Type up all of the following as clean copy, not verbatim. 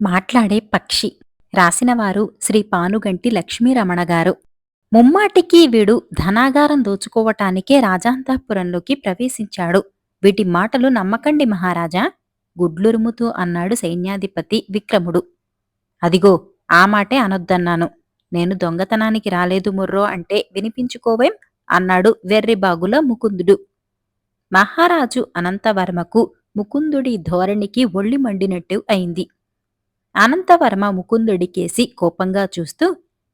మాట్లాడే పక్షి. రాసినవారు శ్రీ పానుగంటి లక్ష్మీరమణ గారు. ముమ్మాటికి వీడు ధనాగారం దోచుకోవటానికే రాజాంతఃపురంలోకి ప్రవేశించాడు. వీటి మాటలు నమ్మకండి మహారాజా, గుడ్లురుముతూ అన్నాడు సైన్యాధిపతి విక్రముడు. అదిగో, ఆ మాటే అనొద్దన్నాను. నేను దొంగతనానికి రాలేదు ముర్రో అంటే వినిపించుకోవేం అన్నాడు వెర్రిబాగుల ముకుందుడు. మహారాజు అనంతవర్మకు ముకుందుడి ధోరణికి ఒళ్ళి మండినట్టు అయింది. అనంతవర్మ ముకుందుడికేసి కోపంగా చూస్తూ,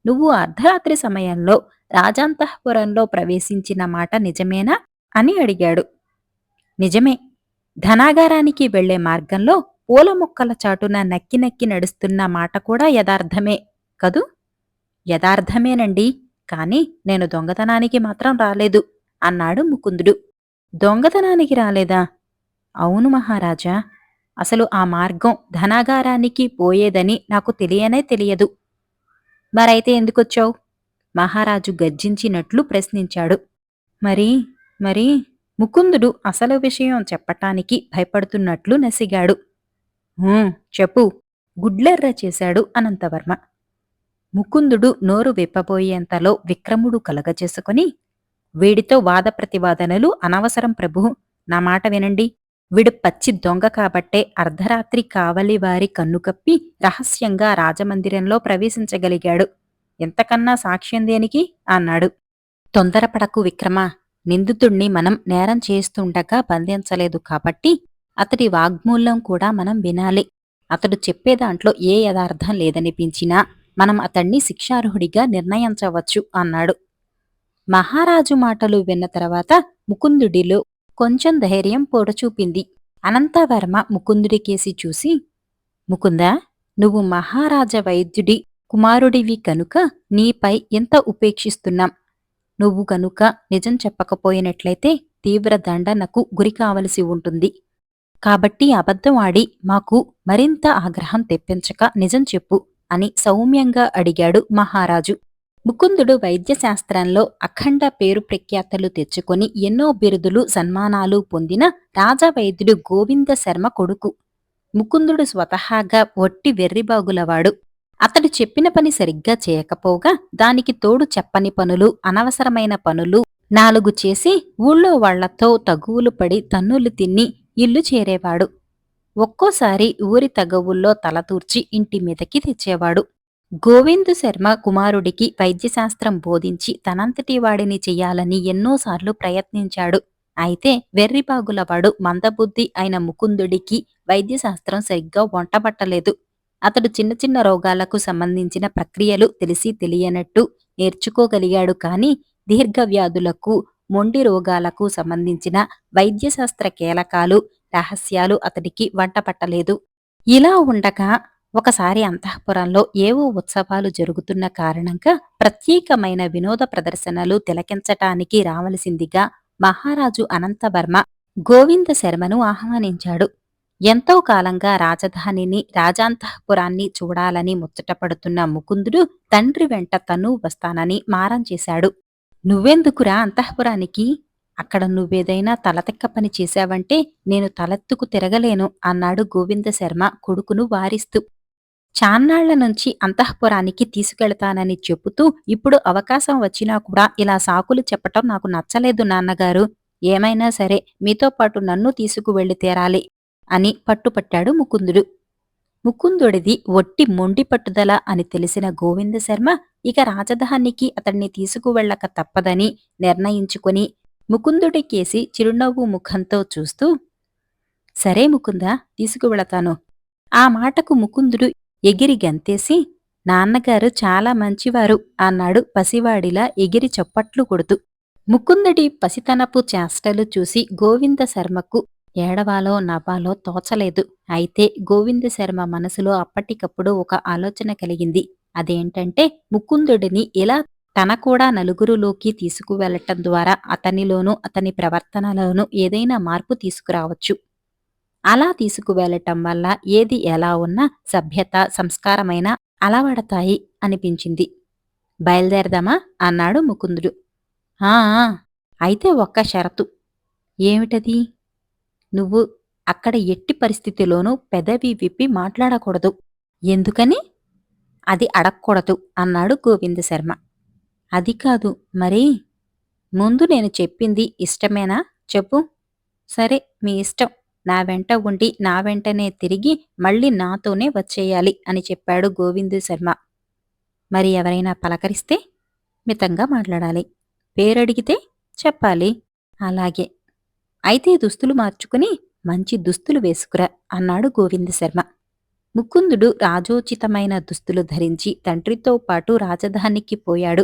నువ్వు అర్ధరాత్రి సమయంలో రాజాంతఃపురంలో ప్రవేశించిన మాట నిజమేనా అని అడిగాడు. నిజమే. ధనాగారానికి వెళ్లే మార్గంలో పూల మొక్కల చాటున నక్కి నక్కి నడుస్తున్న మాట కూడా యథార్థమే కదూ? యథార్థమేనండి, కాని నేను దొంగతనానికి మాత్రం రాలేదు అన్నాడు ముకుందుడు. దొంగతనానికి రాలేదా? అవును మహారాజా. అసలు ఆ మార్గం ధనాగారానికి పోయేదని నాకు తెలియనే తెలియదు. మరైతే ఎందుకొచ్చావు? మహారాజు గర్జించినట్లు ప్రశ్నించాడు. మరి మరి ముకుందుడు అసలు విషయం చెప్పటానికి భయపడుతున్నట్లు నసిగాడు. చెప్పు, గుడ్లెర్ర చేశాడు అనంతవర్మ. ముకుందుడు నోరు విప్పబోయేంతలో విక్రముడు కలగచేసుకుని, వీడితో వాద ప్రతివాదనలు అనవసరం ప్రభు, నా మాట వినండి. వీడు పచ్చి దొంగ కాబట్టే అర్ధరాత్రి కావలివారి కన్నుకప్పి రహస్యంగా రాజమందిరంలో ప్రవేశించగలిగాడు. ఎంతకన్నా సాక్ష్యం దేనికి అన్నాడు. తొందరపడకు విక్రమా, నిందితుణ్ణి మనం నేరం చేస్తుండగా బంధించలేదు కాబట్టి అతడి వాగ్మూలం కూడా మనం వినాలి. అతడు చెప్పేదాంట్లో ఏ యథార్థం లేదనిపించినా మనం అతణ్ణి శిక్షార్హుడిగా నిర్ణయించవచ్చు అన్నాడు. మహారాజు మాటలు విన్న తర్వాత ముకుందుడిలో కొంచెం ధైర్యం పొడచూపింది. అనంతవర్మ ముకుందుడికేసి చూసి, ముకుందా, నువ్వు మహారాజ వైద్యుడి కుమారుడివి కనుక నీపై ఎంత ఉపేక్షిస్తున్నాం. నువ్వు కనుక నిజం చెప్పకపోయినట్లయితే తీవ్ర దండనకు గురికావలసి ఉంటుంది. కాబట్టి అబద్ధం ఆడి మాకు మరింత ఆగ్రహం తెప్పించక నిజం చెప్పు అని సౌమ్యంగా అడిగాడు మహారాజు. ముకుందుడు వైద్యశాస్త్రంలో అఖండ పేరు ప్రఖ్యాతలు తెచ్చుకొని ఎన్నో బిరుదులు సన్మానాలు పొందిన రాజవైద్యుడు గోవింద శర్మ కొడుకు. ముకుందుడు స్వతహాగా ఒట్టి వెర్రిబాగులవాడు. అతడు చెప్పిన పని సరిగ్గా చేయకపోగా దానికి తోడు చెప్పని పనులు, అనవసరమైన పనులు 4 చేసి ఊళ్ళో వాళ్లతో తగువులు పడి తన్నులు తిని ఇల్లు చేరేవాడు. ఒక్కోసారి ఊరి తగవుల్లో తలతూర్చి ఇంటి మీదకి తెచ్చేవాడు. గోవిందు శర్మ కుమారుడికి వైద్యశాస్త్రం బోధించి తనంతటి వాడిని చెయ్యాలని ఎన్నోసార్లు ప్రయత్నించాడు. అయితే వెర్రిబాగులవాడు మందబుద్ధి అయిన ముకుందుడికి వైద్యశాస్త్రం సరిగ్గా వంటబట్టలేదు. అతడు చిన్న చిన్న రోగాలకు సంబంధించిన ప్రక్రియలు తెలిసి తెలియనట్టు నేర్చుకోగలిగాడు కాని దీర్ఘవ్యాధులకు, మొండి రోగాలకు సంబంధించిన వైద్యశాస్త్ర కీలకాలు, రహస్యాలు అతడికి వంటపట్టలేదు. ఇలా ఉండగా ఒకసారి అంతఃపురంలో ఏవో ఉత్సవాలు జరుగుతున్న కారణంగా ప్రత్యేకమైన వినోద ప్రదర్శనలు తిలకించటానికి రావలసిందిగా మహారాజు అనంతవర్మ గోవింద శర్మను ఆహ్వానించాడు. ఎంతో కాలంగా రాజధానిని, రాజాంతఃపురాన్ని చూడాలని ముచ్చటపడుతున్న ముకుందుడు తండ్రి వెంట తనూ వస్తానని మారం చేశాడు. నువ్వెందుకురా అంతఃపురానికి? అక్కడ నువ్వేదైనా తలతెక్క పని చేశావంటే నేను తలెత్తుకు తిరగలేను అన్నాడు గోవిందశర్మ కొడుకును వారిస్తూ. చాన్నాళ్ల నుంచి అంతఃపురానికి తీసుకెళతానని చెబుతూ ఇప్పుడు అవకాశం వచ్చినా కూడా ఇలా సాకులు చెప్పటం నాకు నచ్చలేదు నాన్నగారు. ఏమైనా సరే మీతో పాటు నన్ను తీసుకువెళ్లి తీరాలి అని పట్టుపట్టాడు ముకుందుడు. ముకుందుడిది ఒట్టి మొండి పట్టుదల అని తెలిసిన గోవిందశర్మ ఇక రాజధానికి అతన్ని తీసుకువెళ్లక తప్పదని నిర్ణయించుకుని ముకుందుడికేసి చిరునవ్వు ముఖంతో చూస్తూ, సరే ముకుందా, తీసుకువెళతాను. ఆ మాటకు ముకుందుడు ఎగిరి గంతేసి, నాన్నగారు చాలా మంచివారు అన్నాడు పసివాడిలా ఎగిరి చప్పట్లు కొడుతూ. ముకుందుడి పసితనపు చేష్టలు చూసి గోవిందశర్మకు ఏడవాలో నవ్వాలో తోచలేదు. అయితే గోవిందశర్మ మనసులో అప్పటికప్పుడు ఒక ఆలోచన కలిగింది. అదేంటంటే ముకుందుడిని ఇలా తన కూడా నలుగురులోకి తీసుకువెళ్లటం ద్వారా అతనిలోనూ అతని ప్రవర్తనలోనూ ఏదైనా మార్పు తీసుకురావచ్చు. అలా తీసుకువెళ్లటం వల్ల ఏది ఎలా ఉన్నా సభ్యత, సంస్కారమైన అలవడతాయి అనిపించింది. బయలుదేరదామా అన్నాడు ముకుందుడు. ఆ అయితే ఒక్క షరతు. ఏమిటది? నువ్వు అక్కడ ఎట్టి పరిస్థితిలోనూ పెదవి విప్పి మాట్లాడకూడదు. ఎందుకని? అది అడక్కూడదు అన్నాడు గోవిందశర్మ. అది కాదు మరి ముందు నేను చెప్పింది ఇష్టమేనా చెప్పు. సరే మీ ఇష్టం. నా వెంట ఉండి నా వెంటనే తిరిగి మళ్ళీ నాతోనే వచ్చేయాలి అని చెప్పాడు గోవిందశర్మ. మరి ఎవరైనా పలకరిస్తే మితంగా మాట్లాడాలి. పేరడిగితే చెప్పాలి. అలాగే. అయితే దుస్తులు మార్చుకుని మంచి దుస్తులు వేసుకురా అన్నాడు గోవిందశర్మ. ముకుందుడు రాజోచితమైన దుస్తులు ధరించి తండ్రితో పాటు రాజధానికి పోయాడు.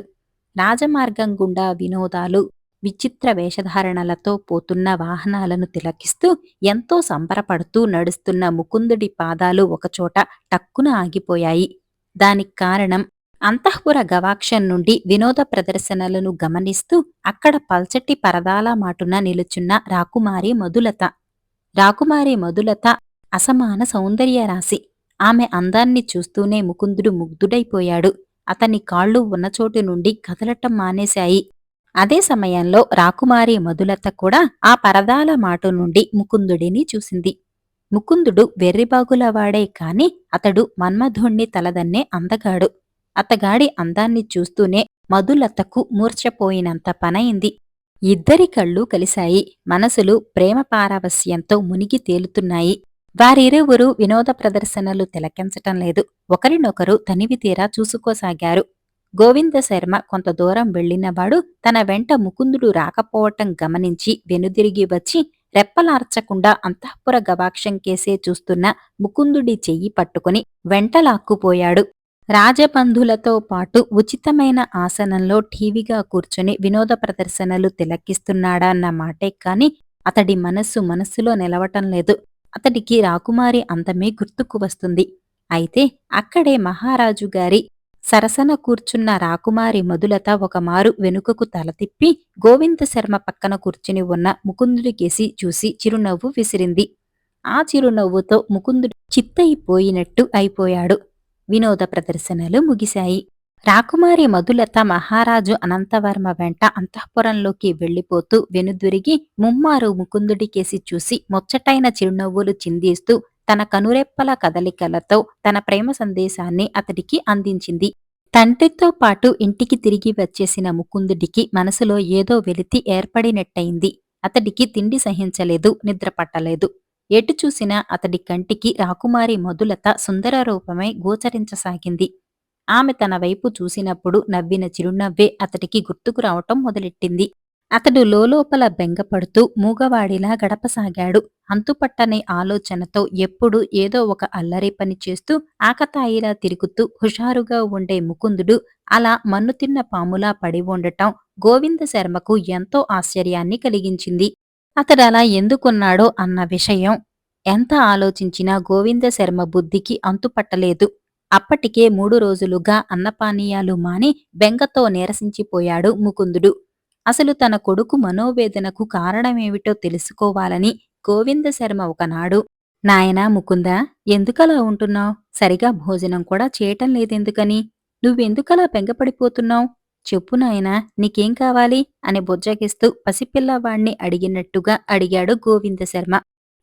రాజమార్గం గుండా వినోదాలు, విచిత్ర వేషధారణలతో పోతున్న వాహనాలను తిలకిస్తూ ఎంతో సంబరపడుతూ నడుస్తున్న ముకుందుడి పాదాలు ఒకచోట టక్కున ఆగిపోయాయి. దానికి కారణం అంతఃపుర గవాక్షం నుండి వినోద ప్రదర్శనలను గమనిస్తూ అక్కడ పల్చటి పరదాల మాటున నిలుచున్న రాకుమారి మధులత. రాకుమారి మధులత అసమాన సౌందర్యరాశి. ఆమె అందాన్ని చూస్తూనే ముకుందుడు ముగ్ధుడైపోయాడు. అతని కాళ్ళు ఉన్నచోటు నుండి కదలటం మానేశాయి. అదే సమయంలో రాకుమారి మధులత కూడా ఆ పరదాల మాటు నుండి ముకుందుడిని చూసింది. ముకుందుడు వెర్రిబాగులవాడే కాని అతడు మన్మధుణ్ణి తలదన్నే అందగాడు. అతగాడి అందాన్ని చూస్తూనే మధులతకు మూర్ఛపోయినంత పనయింది. ఇద్దరి కళ్ళు కలిశాయి. మనసులు ప్రేమ పారవస్యంతో మునిగి తేలుతున్నాయి. వారిరువురు వినోద ప్రదర్శనలు తిలకించటం లేదు. ఒకరినొకరు తనివితీరా చూసుకోసాగారు. గోవిందశర్మ కొంత దూరం వెళ్ళినవాడు తన వెంట ముకుందుడు రాకపోవటం గమనించి వెనుదిరిగి వచ్చి రెప్పలార్చకుండా అంతఃపుర గవాక్షం కేసే చూస్తున్న ముకుందుడి చెయ్యి పట్టుకుని వెంటలాక్కుపోయాడు. రాజబంధులతో పాటు ఉచితమైన ఆసనంలో ఠీవిగా కూర్చుని వినోద ప్రదర్శనలు తిలకిస్తున్నాడన్న మాటే కాని అతడి మనస్సులో నిలవటం లేదు. అతడికి రాకుమారి అందమే గుర్తుకు వస్తుంది. అయితే అక్కడే మహారాజుగారి సరసన కూర్చున్న రాకుమారి మధులత ఒకమారు వెనుకకు తల తిప్పి గోవిందశర్మ పక్కన కూర్చుని ఉన్న ముకుందుడికేసి చూసి చిరునవ్వు విసిరింది. ఆ చిరునవ్వుతో ముకుందుడు చిత్తయిపోయినట్టు అయిపోయాడు. వినోద ప్రదర్శనలు ముగిశాయి. రాకుమారి మధులత మహారాజు అనంతవర్మ వెంట అంతఃపురంలోకి వెళ్లిపోతూ వెనుదిరిగి ముమ్మారు ముకుందుడికేసి చూసి ముచ్చటైన చిరునవ్వులు చిందిస్తూ తన కనురెప్పల కదలికలతో తన ప్రేమ సందేశాన్ని అతడికి అందించింది. తండ్రితో పాటు ఇంటికి తిరిగి వచ్చేసిన ముకుందుడికి మనసులో ఏదో వెలితి ఏర్పడినట్టయింది. అతడికి తిండి సహించలేదు, నిద్ర పట్టలేదు. ఎటు చూసినా అతడి కంటికి రాకుమారి మధులత సుందర రూపమై గోచరించసాగింది. ఆమె తన వైపు చూసినప్పుడు నవ్విన చిరునవ్వే అతడికి గుర్తుకు రావటం మొదలెట్టింది. అతడు లోలోపల బెంగపడుతూ మూగవాడిలా గడపసాగాడు. అంతుపట్టని ఆలోచనతో ఎప్పుడూ ఏదో ఒక అల్లరి పని చేస్తూ ఆకతాయిలా తిరుగుతూ హుషారుగా ఉండే ముకుందుడు అలా మన్నుతిన్న పాములా పడి ఉండటం గోవిందశర్మకు ఎంతో ఆశ్చర్యాన్ని కలిగించింది. అతడలా ఎందుకున్నాడో అన్న విషయం ఎంత ఆలోచించినా గోవిందశర్మ బుద్ధికి అంతుపట్టలేదు. అప్పటికే 3 రోజులుగా అన్నపానీయాలు మాని బెంగతో నీరసించిపోయాడు ముకుందుడు. అసలు తన కొడుకు మనోవేదనకు కారణమేమిటో తెలుసుకోవాలని గోవిందశర్మ ఒకనాడు, నాయనా ముకుందా, ఎందుకలా ఉంటున్నావ్? సరిగా భోజనం కూడా చేయటం లేదెందుకని? నువ్వెందుకలా బెంగపడిపోతున్నావ్? చెప్పు నాయనా, నీకేం కావాలి? అని బుజ్జగిస్తూ పసిపిల్లవాణ్ణి అడిగినట్టుగా అడిగాడు గోవిందశర్మ.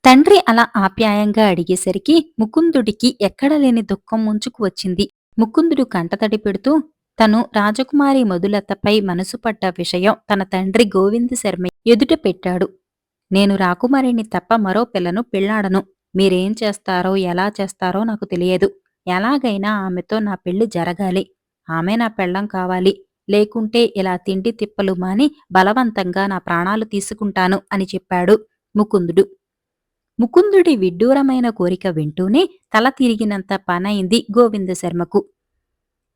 తండ్రి అలా ఆప్యాయంగా అడిగేసరికి ముకుందుడికి ఎక్కడలేని దుఃఖం ముంచుకు వచ్చింది. ముకుందుడు కంటతడి పెడుతూ తను రాజకుమారి మధులతపై మనసు పడ్డ విషయం తన తండ్రి గోవిందశర్మ ఎదుట పెట్టాడు. నేను రాకుమారిని తప్ప మరో పిల్లను పెళ్లాడను. మీరేం చేస్తారో ఎలా చేస్తారో నాకు తెలియదు. ఎలాగైనా ఆమెతో నా పెళ్లి జరగాలి. ఆమె నా పెళ్లం కావాలి. లేకుంటే ఇలా తిండి తిప్పలు మాని బలవంతంగా నా ప్రాణాలు తీసుకుంటాను అని చెప్పాడు ముకుందుడు. ముకుందుడి విడ్డూరమైన కోరిక వింటూనే తల తిరిగినంత పనైంది గోవిందశర్మకు.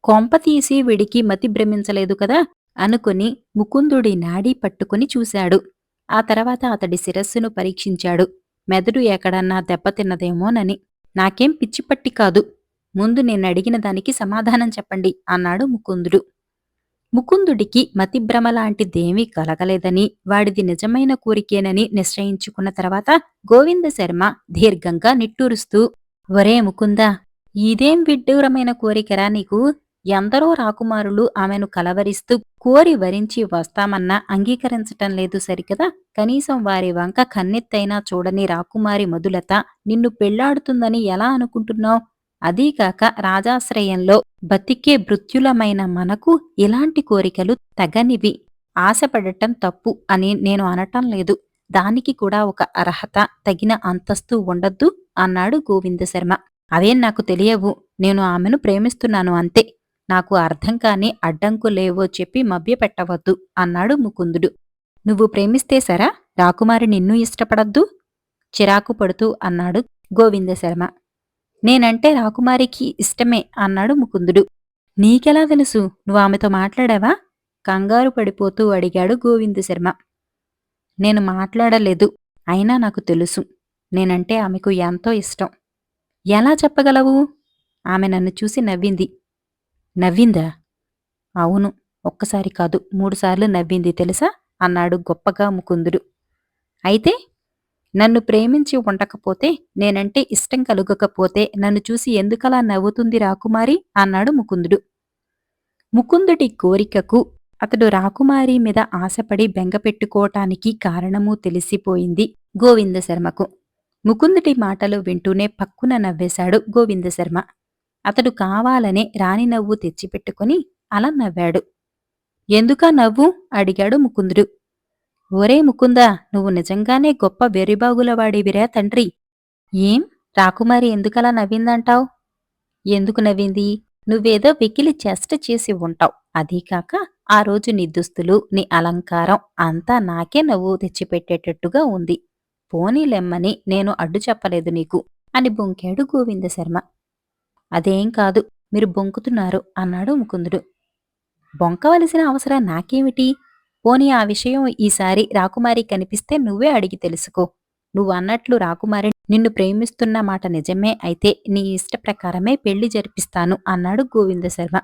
కొంపతీసి వీడికి మతి భ్రమించలేదు కదా అనుకుని ముకుందుడి నాడీ పట్టుకుని చూశాడు. ఆ తర్వాత అతడి శిరస్సును పరీక్షించాడు. మెదడు ఎక్కడన్నా దెబ్బతిన్నదేమోనని. నాకేం పిచ్చిపట్టి కాదు. ముందు నేనడిగిన దానికి సమాధానం చెప్పండి అన్నాడు ముకుందుడు. ముకుందుడికి మతిభ్రమలాంటిదేమీ కలగలేదని, వాడిది నిజమైన కోరికేనని నిశ్చయించుకున్న తర్వాత గోవిందశర్మ దీర్ఘంగా నిట్టూరుస్తూ, ఒరే ముకుందా, ఇదేం విడ్డూరమైన కోరికరా నీకు? ఎందరో రాకుమారులు ఆమెను కలవరిస్తూ కోరి వరించి వస్తామన్నా అంగీకరించటం లేదు సరికదా? కనీసం వారి వంక కన్నెత్తైనా చూడని రాకుమారి మధులత నిన్ను పెళ్లాడుతుందని ఎలా అనుకుంటున్నావ్? అదీగాక రాజాశ్రయంలో బతికే భృత్యులమైన మనకు ఇలాంటి కోరికలు తగనివి. ఆశపడటం తప్పు అని నేను అనటం లేదు. దానికి కూడా ఒక అర్హత, తగిన అంతస్తు ఉండొద్దు అన్నాడు గోవిందశర్మ. అవేం నాకు తెలియవు. నేను ఆమెను ప్రేమిస్తున్నాను అంతే. నాకు అర్థం కాని అడ్డంకులేవో చెప్పి మభ్యపెట్టవద్దు అన్నాడు ముకుందుడు. నువ్వు ప్రేమిస్తే సరా, రాకుమారి నిన్ను ఇష్టపడద్దు? చిరాకు పడుతూ అన్నాడు గోవిందశర్మ. నేనంటే రాకుమారికి ఇష్టమే అన్నాడు ముకుందుడు. నీకెలా తెలుసు? నువ్వు ఆమెతో మాట్లాడావా? కంగారు పడిపోతూ అడిగాడు గోవిందశర్మ. నేను మాట్లాడలేదు. అయినా నాకు తెలుసు. నేనంటే ఆమెకు ఎంతో ఇష్టం. ఎలా చెప్పగలవు? ఆమె నన్ను చూసి నవ్వింది. నవ్విందా? అవును. ఒక్కసారి కాదు, 3 సార్లు నవ్వింది తెలుసా? అన్నాడు గొప్పగా ముకుందుడు. అయితే నన్ను ప్రేమించి ఉండకపోతే, నేనంటే ఇష్టం కలుగకపోతే నన్ను చూసి ఎందుకలా నవ్వుతుంది రాకుమారి? అన్నాడు ముకుందుడు. ముకుందుడి కోరికకు, అతడు రాకుమారి మీద ఆశపడి బెంగపెట్టుకోటానికి కారణమూ తెలిసిపోయింది గోవిందశర్మకు. ముకుందుడి మాటలు వింటూనే పక్కున నవ్వేశాడు గోవిందశర్మ. అతడు కావాలనే రాని నవ్వు తెచ్చిపెట్టుకుని అలా నవ్వాడు. ఎందుకా నవ్వు? అడిగాడు ముకుందుడు. ఓరే ముకుందా, నువ్వు నిజంగానే గొప్ప వెర్రిబాగులవాడివిరా తండ్రి. ఏం? రాకుమారి ఎందుకలా నవ్విందంటావ్? ఎందుకు నవ్వింది? నువ్వేదో వెకిలి చేష్ట చేసి ఉంటావ్. అదీకాక ఆ రోజు నీ దుస్తులు, నీ అలంకారం అంతా నాకే నవ్వు తెచ్చిపెట్టేటట్టుగా ఉంది. పోనీలెమ్మని నేను అడ్డు చెప్పలేదు నీకు అని బొంకాడు గోవిందశర్మ. అదేం కాదు, మీరు బొంకుతున్నారు అన్నాడు ముకుందుడు. బొంకవలసిన అవసరం నాకేమిటి? పోనీ ఆ విషయం ఈసారి రాకుమారి కనిపిస్తే నువ్వే అడిగి తెలుసుకో. నువ్వు అన్నట్లు రాకుమారి నిన్ను ప్రేమిస్తున్న మాట నిజమే అయితే నీ ఇష్ట ప్రకారమే పెళ్లి జరిపిస్తాను అన్నాడు గోవిందశర్మ.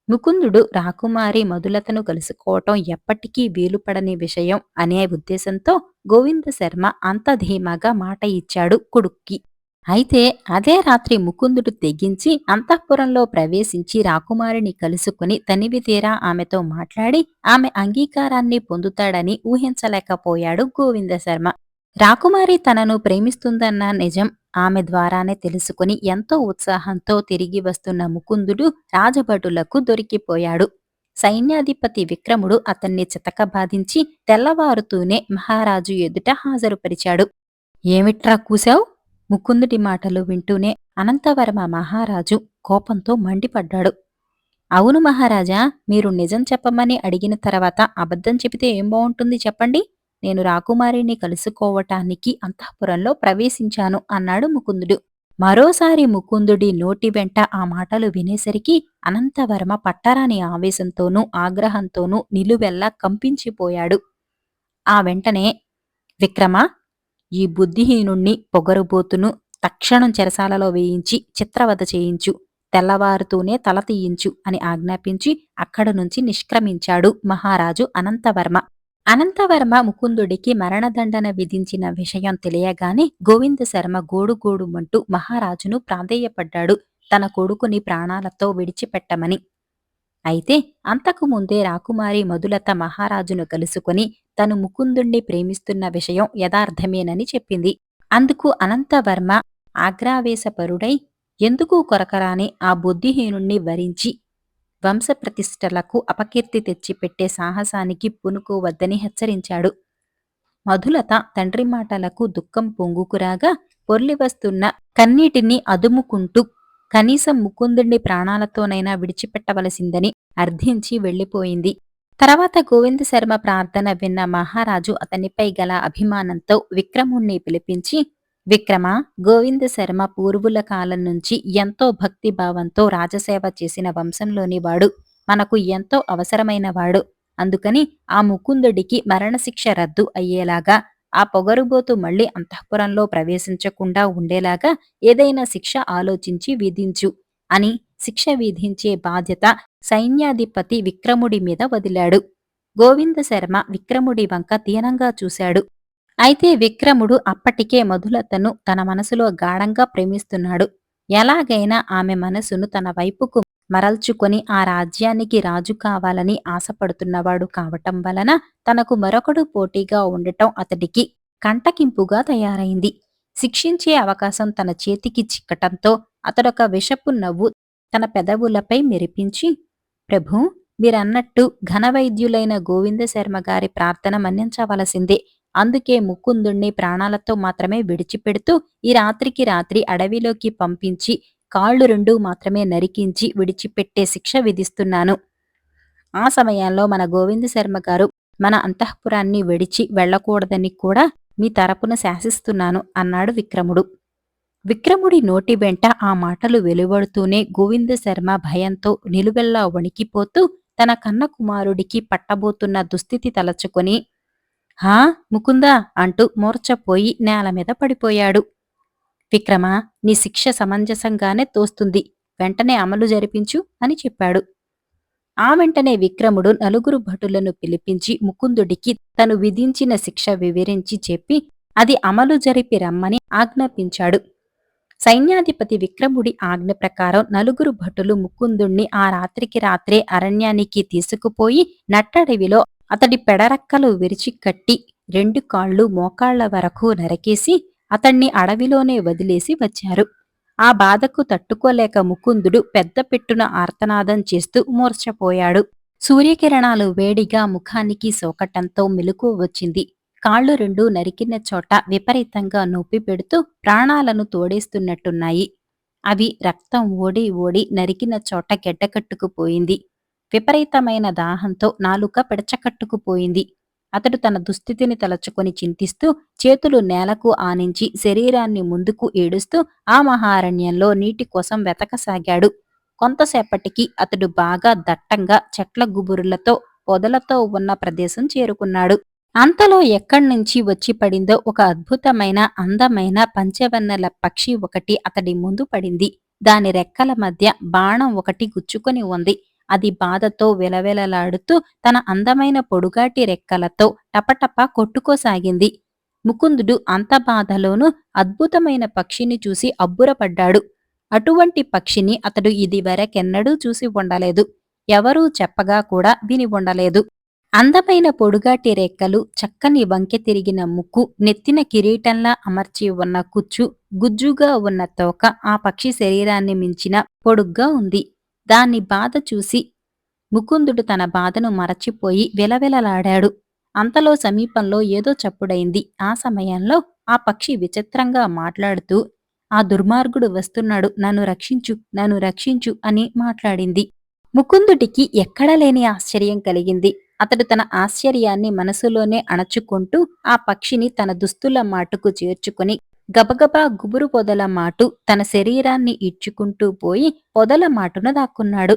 ముకుందుడు రాకుమారి మధులతను కలుసుకోవటం ఎప్పటికీ వీలుపడని విషయం అనే ఉద్దేశంతో గోవిందశర్మ అంత ధీమాగా మాట ఇచ్చాడు కొడుక్కి. అయితే అదే రాత్రి ముకుందుడు తెగించి అంతఃపురంలో ప్రవేశించి రాకుమారిని కలుసుకుని తనివితీరా ఆమెతో మాట్లాడి ఆమె అంగీకారాన్ని పొందుతాడని ఊహించలేకపోయాడు గోవిందశర్మ. రాకుమారి తనను ప్రేమిస్తుందన్న నిజం ఆమె ద్వారానే తెలుసుకుని ఎంతో ఉత్సాహంతో తిరిగి వస్తున్న ముకుందుడు రాజభటులకు దొరికిపోయాడు. సైన్యాధిపతి విక్రముడు అతన్ని చితకబాధించి తెల్లవారుతూనే మహారాజు ఎదుట హాజరుపరిచాడు. ఏమిట్రా కూశావ్? ముకుందుడి మాటలు వింటూనే అనంతవర్మ మహారాజు కోపంతో మండిపడ్డాడు. అవును మహారాజా, మీరు నిజం చెప్పమని అడిగిన తర్వాత అబద్ధం చెబితే ఏం బావుంటుంది చెప్పండి? నేను రాకుమారిని కలుసుకోవటానికి అంతఃపురంలో ప్రవేశించాను అన్నాడు ముకుందుడు. మరోసారి ముకుందుడి నోటి వెంట ఆ మాటలు వినేసరికి అనంతవర్మ పట్టరాని ఆవేశంతోనూ ఆగ్రహంతోనూ నిలువెల్లా కంపించిపోయాడు. ఆ వెంటనే, విక్రమా, ఈ బుద్ధిహీనుణ్ణి, పొగరుబోతును తక్షణం చెరసాలలో వేయించి చిత్రవధ చేయించు, తెల్లవారుతూనే తల తీయించు అని ఆజ్ఞాపించి అక్కడి నుంచి నిష్క్రమించాడు మహారాజు అనంతవర్మ. అనంతవర్మ ముకుందుడికి మరణదండన విధించిన విషయం తెలియగానే గోవిందశర్మ గోడుగోడుమంటూ మహారాజును ప్రాధేయపడ్డాడు తన కొడుకుని ప్రాణాలతో విడిచిపెట్టమని. అయితే అంతకుముందే రాకుమారి మధులత మహారాజును కలుసుకుని తను ముకుందుణ్ణి ప్రేమిస్తున్న విషయం యథార్థమేనని చెప్పింది. అందుకు అనంతవర్మ ఆగ్రావేశపరుడై ఎందుకు కొరకరాని ఆ బుద్ధిహీనుణ్ణి వరించి వంశప్రతిష్టలకు అపకీర్తి తెచ్చిపెట్టే సాహసానికి పూనుకోవద్దని హెచ్చరించాడు. మధులత తండ్రి మాటలకు దుఃఖం పొంగుకురాగా పొర్లివస్తున్న కన్నీటిని అదుముకుంటూ కనీసం ముకుందుణ్ణి ప్రాణాలతోనైనా విడిచిపెట్టవలసిందని అర్థించి వెళ్లిపోయింది. తర్వాత గోవిందశర్మ ప్రార్థన విన్న మహారాజు అతనిపై గల అభిమానంతో విక్రముణ్ణి పిలిపించి, విక్రమ, గోవిందశర్మ పూర్వుల కాలం నుంచి ఎంతో భక్తిభావంతో రాజసేవ చేసిన వంశంలోని వాడు, మనకు ఎంతో అవసరమైనవాడు. అందుకని ఆ ముకుందుడికి మరణశిక్ష రద్దు అయ్యేలాగా, ఆ పొగరుబోతు మళ్లీ అంతఃపురంలో ప్రవేశించకుండా ఉండేలాగా ఏదైనా శిక్ష ఆలోచించి విధించు అని శిక్ష విధించే బాధ్యత సైన్యాధిపతి విక్రముడి మీద వదిలాడు. గోవిందశర్మ విక్రముడి వంక దీనంగా చూశాడు. అయితే విక్రముడు అప్పటికే మధులతను తన మనసులో గాఢంగా ప్రేమిస్తున్నాడు. ఎలాగైనా ఆమె మనసును తన వైపుకు మరల్చుకొని ఆ రాజ్యానికి రాజు కావాలని ఆశపడుతున్నవాడు కావటం వలన తనకు మరొకడు పోటీగా ఉండటం అతడికి కంటకింపుగా తయారైంది. శిక్షించే అవకాశం తన చేతికి చిక్కటంతో అతడొక విషపు నవ్వు తన పెదవులపై మెరిపించి, ప్రభూ, మీరన్నట్టు ఘనవైద్యులైన గోవిందశర్మ గారి ప్రార్థన మన్నించవలసిందే. అందుకే ముకుందుణ్ణి ప్రాణాలతో మాత్రమే విడిచిపెడుతూ ఈ రాత్రికి రాత్రి అడవిలోకి పంపించి కాళ్ళు రెండూ మాత్రమే నరికించి విడిచిపెట్టే శిక్ష విధిస్తున్నాను. ఆ సమయంలో మన గోవిందశర్మ గారు మన అంతఃపురాన్ని విడిచి వెళ్ళకూడదని కూడా మీ తరపున శాసిస్తున్నాను అన్నాడు విక్రముడు. విక్రముడి నోటి వెంట ఆ మాటలు వెలువడుతూనే గోవిందశర్మ భయంతో నిలువెల్లా వణికిపోతూ తన కన్న కుమారుడికి పట్టబోతున్న దుస్థితి తలచుకొని, హా ముకుందా అంటూ మూర్ఛపోయి నేలమీద పడిపోయాడు. విక్రమా, నీ శిక్ష సమంజసంగానే తోస్తుంది, వెంటనే అమలు జరిపించు అని చెప్పాడు. ఆ వెంటనే విక్రముడు నలుగురు భటులను పిలిపించి ముకుందుడికి తను విధించిన శిక్ష వివరించి చెప్పి అది అమలు జరిపి రమ్మని ఆజ్ఞాపించాడు. సైన్యాధిపతి విక్రముడి ఆజ్ఞ ప్రకారం నలుగురు భటులు ముకుందుణ్ణి ఆ రాత్రికి రాత్రే అరణ్యానికి తీసుకుపోయి నట్టడవిలో అతడి పెడరక్కలు విరిచి కట్టి 2 కాళ్ళు మోకాళ్ల వరకు నరకేసి అతణ్ణి అడవిలోనే వదిలేసి వచ్చారు. ఆ బాధకు తట్టుకోలేక ముకుందుడు పెద్ద పెట్టున ఆర్తనాదం చేస్తూ మూర్ఛపోయాడు. సూర్యకిరణాలు వేడిగా ముఖానికి సోకటంతో మెలకువ వచ్చింది. కాళ్ళు రెండూ నరికిన చోట విపరీతంగా నొప్పి పెడుతూ ప్రాణాలను తోడేస్తున్నట్టున్నాయి. అవి రక్తం ఓడి ఓడి నరికిన చోట గెడ్డకట్టుకుపోయింది. విపరీతమైన దాహంతో నాలుక పిడచకట్టుకుపోయింది. అతడు తన దుస్థితిని తలచుకొని చింతిస్తూ చేతులు నేలకు ఆనించి శరీరాన్ని ముందుకు ఏడుస్తూ ఆ మహారణ్యంలో నీటి కోసం వెతకసాగాడు. కొంతసేపటికి అతడు బాగా దట్టంగా చెట్ల గుబురులతో పొదలతో ఉన్న ప్రదేశం చేరుకున్నాడు. అంతలో ఎక్కడ్నుంచి వచ్చి పడిందో ఒక అద్భుతమైన అందమైన పంచవన్నెల పక్షి ఒకటి అతడి ముందు పడింది. దాని రెక్కల మధ్య బాణం ఒకటి గుచ్చుకొని ఉంది. అది బాధతో విలవిలలాడుతూ తన అందమైన పొడుగాటి రెక్కలతో టపటప కొట్టుకోసాగింది. ముకుందుడు అంత బాధలోనూ అద్భుతమైన పక్షిని చూసి అబ్బురపడ్డాడు. అటువంటి పక్షిని అతడు ఇదివరకెన్నడూ చూసి ఉండలేదు. ఎవరూ చెప్పగా కూడా విని ఉండలేదు. అందమైన పొడుగాటి రెక్కలు, చక్కని వంకె తిరిగిన ముక్కు, నెత్తిన కిరీటంలా అమర్చి ఉన్న కుచ్చు, గుజ్జుగా ఉన్న తోక ఆ పక్షి శరీరాన్ని మించిన పొడుగ్గా ఉంది. దాని బాధ చూసి ముకుందుడు తన బాధను మరచిపోయి విలవిలలాడాడు. అంతలో సమీపంలో ఏదో చప్పుడైంది. ఆ సమయంలో ఆ పక్షి విచిత్రంగా మాట్లాడుతూ, ఆ దుర్మార్గుడు వస్తున్నాడు, నన్ను రక్షించు, నన్ను రక్షించు అని మాట్లాడింది. ముకుందుడికి ఎక్కడలేని ఆశ్చర్యం కలిగింది. అతడు తన ఆశ్చర్యాన్ని మనసులోనే అణచుకుంటూ ఆ పక్షిని తన దుస్తుల మాటుకు చేర్చుకుని గబగబా గుబురు పొదల మాటు తన శరీరాన్ని ఇడ్చుకుంటూ పోయి పొదల మాటున దాక్కున్నాడు.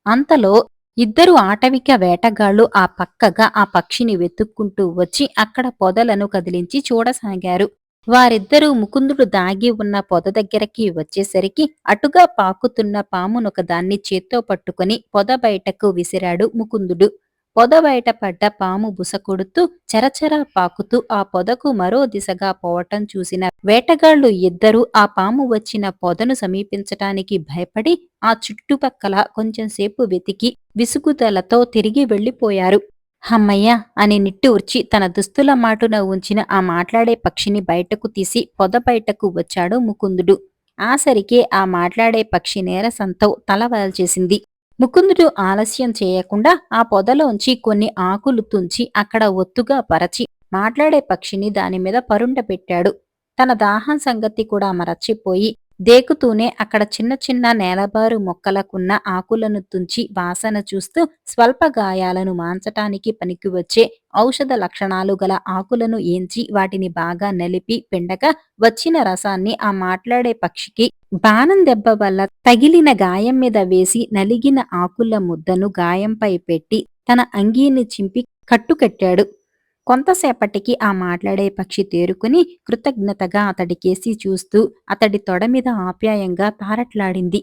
అంతలో 2 ఆటవిక వేటగాళ్లు ఆ పక్కగా ఆ పక్షిని వెతుక్కుంటూ వచ్చి అక్కడ పొదలను కదిలించి చూడసాగారు. వారిద్దరూ ముకుందుడు దాగి ఉన్న పొద దగ్గరికి వచ్చేసరికి అటుగా పాకుతున్న పామునొకదాన్ని చేత్తో పట్టుకుని పొద బయటకు విసిరాడు ముకుందుడు. పొద బయట పడ్డ పాము బుసకొడుతూ చరచరా పాకుతూ ఆ పొదకు మరో దిశగా పోవటం చూసిన వేటగాళ్లు ఇద్దరూ ఆ పాము వచ్చిన పొదను సమీపించటానికి భయపడి ఆ చుట్టుపక్కల కొంచెంసేపు వెతికి విసుగుదలతో తిరిగి వెళ్లిపోయారు. హమ్మయ్య అని నిట్టూర్చి తన దుస్తుల మాటున ఉంచిన ఆ మాట్లాడే పక్షిని బయటకు తీసి పొద బయటకు వచ్చాడు ముకుందుడు. ఆసరికే ఆ మాట్లాడే పక్షి నీరసంతో తల వాల్చేసింది. ముకుందుడు ఆలస్యం చేయకుండా ఆ పొదలోంచి కొన్ని ఆకులు తుంచి అక్కడ ఒత్తుగా పరచి మాట్లాడే పక్షిని దానిమీద పరుండబెట్టాడు. తన దాహం సంగతి కూడా మరచిపోయి దేకుతూనే అక్కడ చిన్న చిన్న నేలబారు మొక్కలకున్న ఆకులను తుంచి వాసన చూస్తూ స్వల్ప గాయాలను మాంచటానికి పనికివచ్చే ఔషధ లక్షణాలు గల ఆకులను ఏంచి వాటిని బాగా నలిపి పిండగా వచ్చిన రసాన్ని ఆ మాట్లాడే పక్షికి బాణం దెబ్బ వల్ల తగిలిన గాయం మీద వేసి నలిగిన ఆకుల ముద్దను గాయంపై పెట్టి తన అంగీని చింపి కట్టుకట్టాడు. కొంతసేపటికి ఆ మాట్లాడే పక్షి తేరుకుని కృతజ్ఞతగా అతడికేసి చూస్తూ అతడి తొడమీద ఆప్యాయంగా తారట్లాడింది.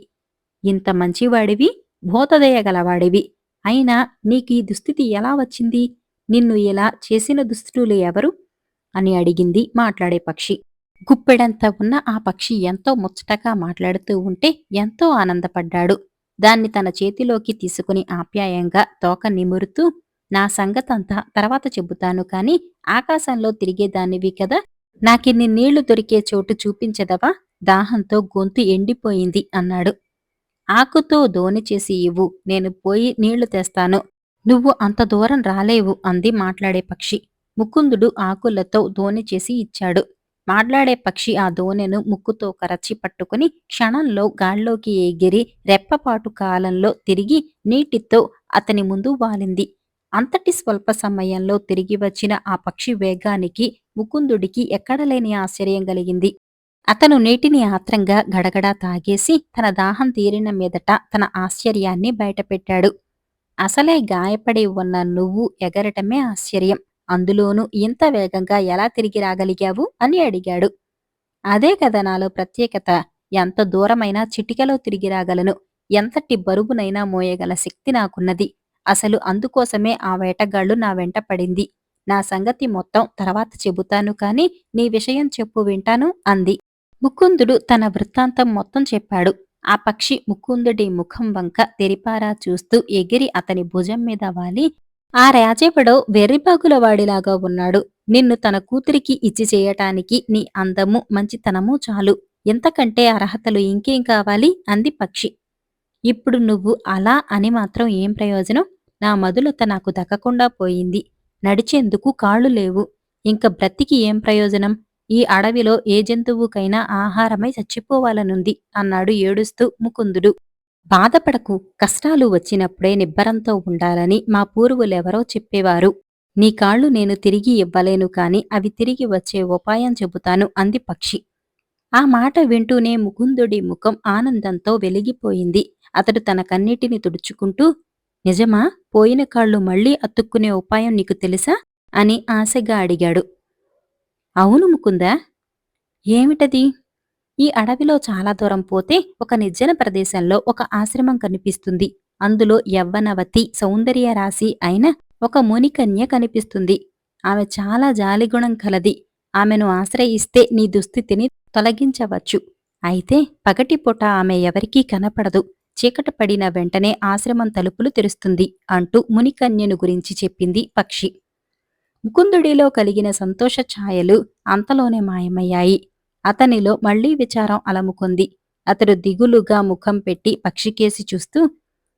ఇంత మంచివాడివి, భూతదయగలవాడివి, అయినా నీకీ దుస్థితి ఎలా వచ్చింది? నిన్ను ఇలా చేసిన దుష్టులు ఎవరు? అని అడిగింది మాట్లాడే పక్షి. గుప్పెడంత ఉన్న ఆ పక్షి ఎంతో ముచ్చటగా మాట్లాడుతూ ఉంటే ఎంతో ఆనందపడ్డాడు. దాన్ని తన చేతిలోకి తీసుకుని ఆప్యాయంగా తోక నిమురుతూ, నా సంగతంతా తర్వాత చెబుతాను కాని ఆకాశంలో తిరిగేదానివి కదా, నాకిన్ని నీళ్లు దొరికే చోటు చూపించదవా? దాహంతో గొంతు ఎండిపోయింది అన్నాడు. ఆకుతో దోణి చేసి ఇవ్వు, నేను పోయి నీళ్లు తెస్తాను. నువ్వు అంత దూరం రాలేవు అంది మాట్లాడే పక్షి. ముకుందుడు ఆకులతో దోణి చేసి ఇచ్చాడు. మాట్లాడే పక్షి ఆ దోణెను ముక్కుతో కరచి పట్టుకుని క్షణంలో గాల్లోకి ఎగిరి రెప్పపాటు కాలంలో తిరిగి నీటితో అతని ముందు వాలింది. అంతటి స్వల్ప సమయంలో తిరిగి వచ్చిన ఆ పక్షి వేగానికి ముకుందుడికి ఎక్కడలేని ఆశ్చర్యం కలిగింది. అతను నీటిని ఆత్రంగా గడగడా తాగేసి తన దాహం తీరిన మీదట తన ఆశ్చర్యాన్ని బయటపెట్టాడు. అసలే గాయపడి ఉన్న నువ్వు ఎగరటమే ఆశ్చర్యం. అందులోనూ ఇంత వేగంగా ఎలా తిరిగి రాగలిగావు అని అడిగాడు. అదే కదా నాలో ప్రత్యేకత. ఎంత దూరమైనా చిటికెలో తిరిగి రాగలను. ఎంతటి బరువునైనా మోయగల శక్తి నాకున్నది. అసలు అందుకోసమే ఆ వేటగాళ్లు నా వెంట పడింది. నా సంగతి మొత్తం తర్వాత చెబుతాను కాని నీ విషయం చెప్పు వింటాను అంది. ముకుందుడు తన వృత్తాంతం మొత్తం చెప్పాడు. ఆ పక్షి ముకుందుడి ముఖం వంక తెరిపారా చూస్తూ ఎగిరి అతని భుజం మీద వాలి, ఆ రాజెవడో వెర్రిబాగులవాడిలాగా ఉన్నాడు. నిన్ను తన కూతురికి ఇచ్చి చేయటానికి నీ అందము మంచితనము చాలు. ఇంతకంటే అర్హతలు ఇంకేం కావాలి అంది పక్షి. ఇప్పుడు నువ్వు అలా అని మాత్రం ఏం ప్రయోజనం? నా మధులత నాకు దక్కకుండా పోయింది. నడిచేందుకు కాళ్ళు లేవు. ఇంక బ్రతికి ఏం ప్రయోజనం? ఈ అడవిలో ఏ జంతువుకైనా ఆహారమై చచ్చిపోవాలనుంది అన్నాడు ఏడుస్తూ ముకుందుడు. బాధపడకు. కష్టాలు వచ్చినప్పుడే నిబ్బరంతో ఉండాలని మా పూర్వులెవరో చెప్పేవారు. నీ కాళ్ళు నేను తిరిగి ఇవ్వలేను కాని అవి తిరిగి వచ్చే ఉపాయం చెబుతాను అంది పక్షి. ఆ మాట వింటూనే ముకుందుడి ముఖం ఆనందంతో వెలిగిపోయింది. అతడు తన కన్నీటిని తుడుచుకుంటూ, నిజమా? పోయిన కాళ్ళు మళ్లీ అతుక్కునే ఉపాయం నీకు తెలుసా అని ఆశగా అడిగాడు. అవును ముకుందా. ఏమిటది? ఈ అడవిలో చాలా దూరం పోతే ఒక నిర్జన ప్రదేశంలో ఒక ఆశ్రమం కనిపిస్తుంది. అందులో యవ్వనవతి సౌందర్యరాశి అయిన ఒక మునికన్య కనిపిస్తుంది. ఆమె చాలా జాలిగుణం కలది. ఆమెను ఆశ్రయిస్తే నీ దుస్థితిని తొలగించవచ్చు. అయితే పగటిపూట ఆమె ఎవరికీ కనపడదు. చీకటి పడిన వెంటనే ఆశ్రమం తలుపులు తెరుస్తుంది అంటూ మునికన్యను గురించి చెప్పింది పక్షి. ముకుందుడిలో కలిగిన సంతోష ఛాయలు అంతలోనే మాయమయ్యాయి. అతనిలో మళ్లీ విచారం అలముకుంది. అతడు దిగులుగా ముఖం పెట్టి పక్షికేసి చూస్తూ,